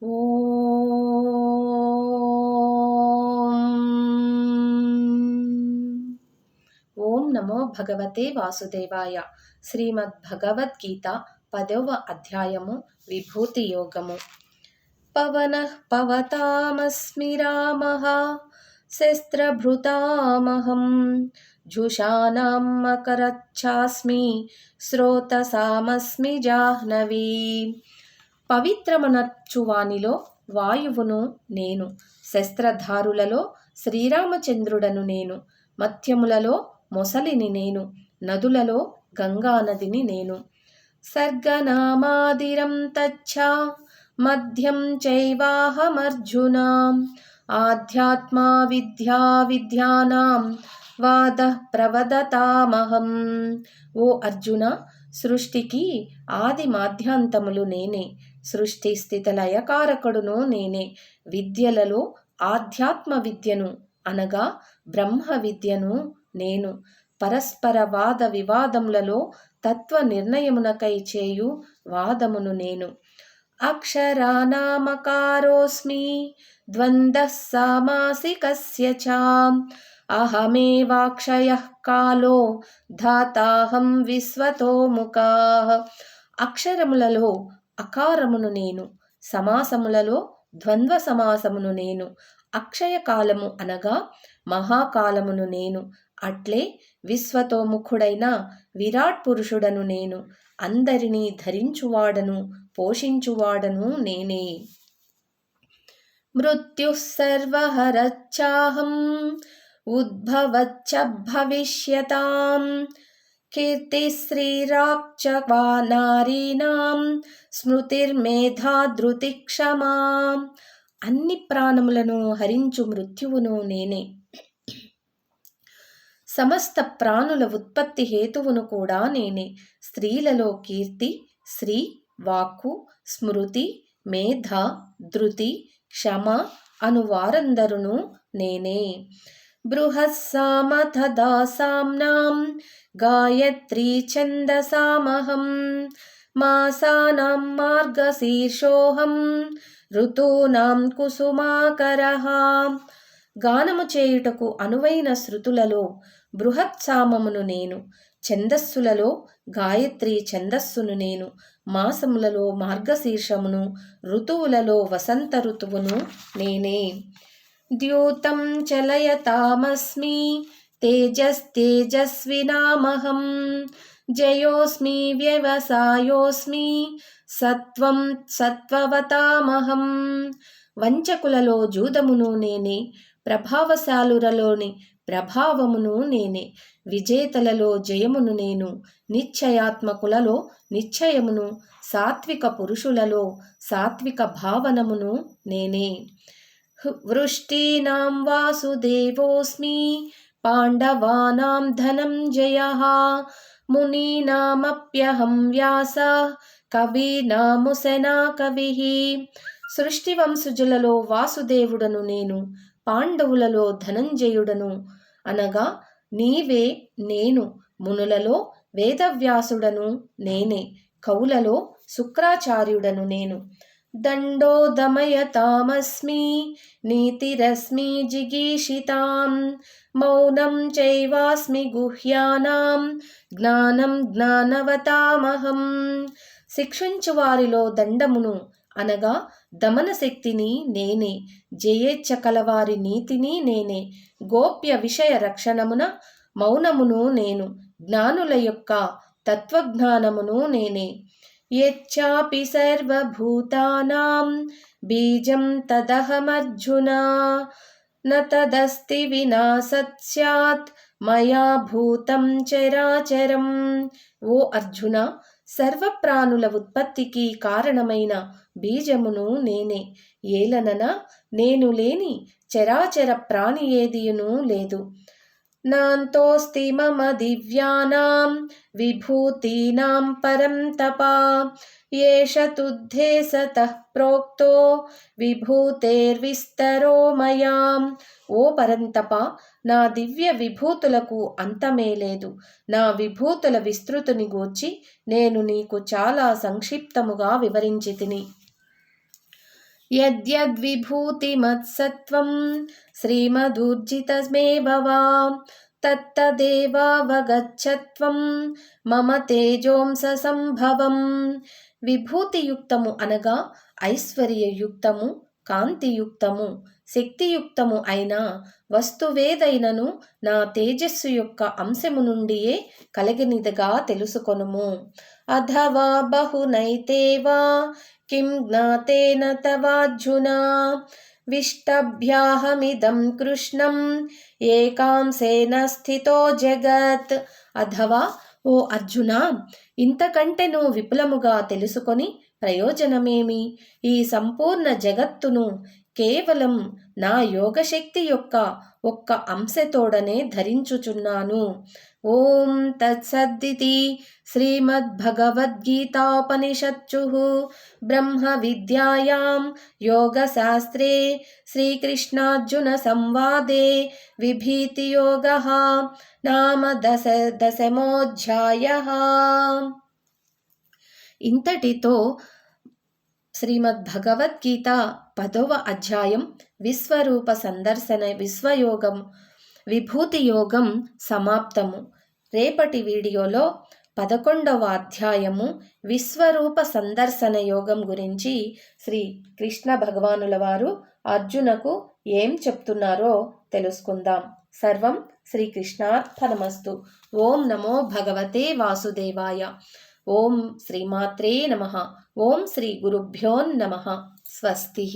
ఓం నమో భగవతే వాసుదేవాయ. శ్రీమద్భగవద్గీత 10వ అధ్యాయము విభూతి యోగము. పవనః పవతామస్మి రామః శస్త్రభృతామహం జుషానాం మకరచ్ఛాస్మి శ్రోతసామస్మి జాహ్నవీ. పవిత్రమనర్చువానిలో వాయువును నేను, శస్త్రధారులలో శ్రీరామచంద్రుడను నేను, మధ్యములలో మొసలిని నేను, నదులలో గంగానదిని నేను. సర్గనామాదిరం తచ్చ మధ్యం చైవాహమర్జున ఆధ్యాత్మా విద్యా విద్యానాం వాదః ప్రవదతామహం. ఓ అర్జున, సృష్టికి ఆది మాధ్యాంతములు నేనే, సృష్టి స్థితి లయకారకుడును నేనే. విద్యలలో ఆధ్యాత్మ విద్యను అనగా బ్రహ్మ విద్యను నేను. పరస్పర వాద వివాదములలో తత్వ నిర్ణయమునకై చేయు వాదమును నేను. అక్షరానామకారోస్మి ద్వంద్వః సామాసికస్య చ అహమేవాక్షయః కాలో ధాతాహం విశ్వతోముఖః. అక్షరములలో అకారమును నేను, సమాసములలో ద్వంద్వ సమాసమును నేను. అక్షయ కాలము అనగా మహాకాలమును నేను. అట్లే విశ్వతోముఖుడైన విరాట్ పురుషుడను నేను. అందరినీ ధరించువాడను పోషించువాడను నేనే. మృత్యుః సర్వహరచ్చాహం ఉద్భవచ్చ భవిష్యతాం కీర్తిశ్రీరాక్చ నారీణాం స్మృతిర్మేధా ధృతి క్షమా. అన్ని ప్రాణములను హరించు మృత్యువును నేనే. సమస్త ప్రాణుల ఉత్పత్తి హేతువును కూడా నేనే. స్త్రీలలో కీర్తి, శ్రీ, వాక్కు, స్మృతి, మేధ, ధృతి, క్షమ అను వారందరును నేనే. బృహస్సామథ దాసాంనాం గాయత్రీ ఛందసామహం మాసానాం మార్గశీర్షోహం ఋతూనాం కుసుమాకరః. గానము చేయుటకు అనువైన శృతులలో బృహత్సామమును నేను, ఛందస్సులలో గాయత్రి ఛందస్సును నేను, మాసములలో మార్గశీర్షమును, ఋతువులలో వసంత ఋతువును నేనే. ద్యూతం చలయతామస్మి తేజస్తేజస్వినామహం జయోస్మి వ్యవసాయోస్మి సత్వం సత్వవతామహం. వంచకులలో జూదమును నేనే, ప్రభావశాలురలోని ప్రభావమును నేనే. విజేతలలో జయమును నేను, నిశ్చయాత్మకులలో నిశ్చయమును, సాత్విక పురుషులలో సాత్విక భావనమును నేనే. వృష్టీనాం వాసుదేవోస్మి పాండవానాం ధనంజయః మునీనామప్యహం వ్యాసః కవీనాముసనా కవిః. సృష్టి వంశజులలో వాసుదేవుడను నేను, పాండవులలో ధనంజయుడను అనగా నీవే నేను. మునులలో వేదవ్యాసుడను నేనే, కవులలో శుక్రాచార్యుడను నేను. దండో దమయతామస్మి నీతిరస్మి జిగీషితాం మౌనం చైవాస్మి గుహ్యానాం జ్ఞానం జ్ఞానవతామహం. శిక్షించు వారిలో దండమును అనగా దమన శక్తిని నేనే, జయేచ్ఛ కలవారి నీతిని నేనే. గోప్య విషయ రక్షణమున మౌనమును నేను, జ్ఞానుల యొక్క తత్వజ్ఞానమును నేనే. యచ్చాపి సర్వభూతానాం బీజం తదహమర్జున న తదస్తి వినా సత్ స్యాత్ మయా భూతం చరాచరం. ఓ అర్జున, సర్వప్రాణుల ఉత్పత్తికి కారణమైన బీజమును నేనే. ఏలనన నేను లేని చరాచర ప్రాణి ఏదియును లేదు. నాంతోస్తి మమ దివ్యానాం విభూతీనాం పరం తపా ఏష తుద్ధే సతః ప్రోక్తో విభూతేర్విస్తరో మయాం. ఓ పరంతప, నా దివ్య విభూతులకు అంతమే లేదు. నా విభూతుల విస్తృతిని గూర్చి నేను నీకు చాలా సంక్షిప్తముగా వివరించి తిని. యద్యద్విభూతిమత్సత్వం శ్రీమదూర్జితమేవ వా తత్తదేవావగచ్చత్వం మమ తేజోంస సంభవం. విభూతియుక్తము అనగా ఐశ్వర్యయుక్తము, కాంతియుక్తము, శక్తియుక్తము అయిన వస్తువేదైనను నా తేజస్సు యొక్క అంశము నుండియే కలిగినదిగా తెలుసుకొనుము. అథవా బహునైతేవా కిం జ్ఞాతేన తవార్జున విష్టభ్యాహమిదం కృష్ణం ఏకాంశేన స్థితో జగత్. అథవా ఓ అర్జున, ఇంతకంటెను విపులముగా తెలుసుకొని ప్రయోజనమేమి? ఈ సంపూర్ణ జగత్తును కేవలం నా యోగశక్తి యొక్క ఒక్క అంశతోడనే ధరించుచున్నాను. ఓం తత్సదితి శ్రీమద్భగవద్గీతాపనిషత్సు బ్రహ్మ విద్యాయాం యోగశాస్త్రే శ్రీకృష్ణార్జున సంవాదే విభీతియోగః నామ దశమోధ్యాయః. ఇంతటితో శ్రీమద్భగవద్గీత 10వ అధ్యాయం విశ్వరూప సందర్శన విశ్వయోగం విభూతి యోగం సమాప్తము. రేపటి వీడియోలో 11వ అధ్యాయము విశ్వరూప సందర్శన యోగం గురించి శ్రీ కృష్ణ భగవానుల వారు అర్జునకు ఏం చెప్తున్నారో తెలుసుకుందాం. సర్వం శ్రీకృష్ణార్పణమస్తు. ఓం నమో భగవతే వాసుదేవాయ. ఓం శ్రీమాత్రే నమః. ఓం శ్రీ గురుభ్యో నమః. స్వస్తి.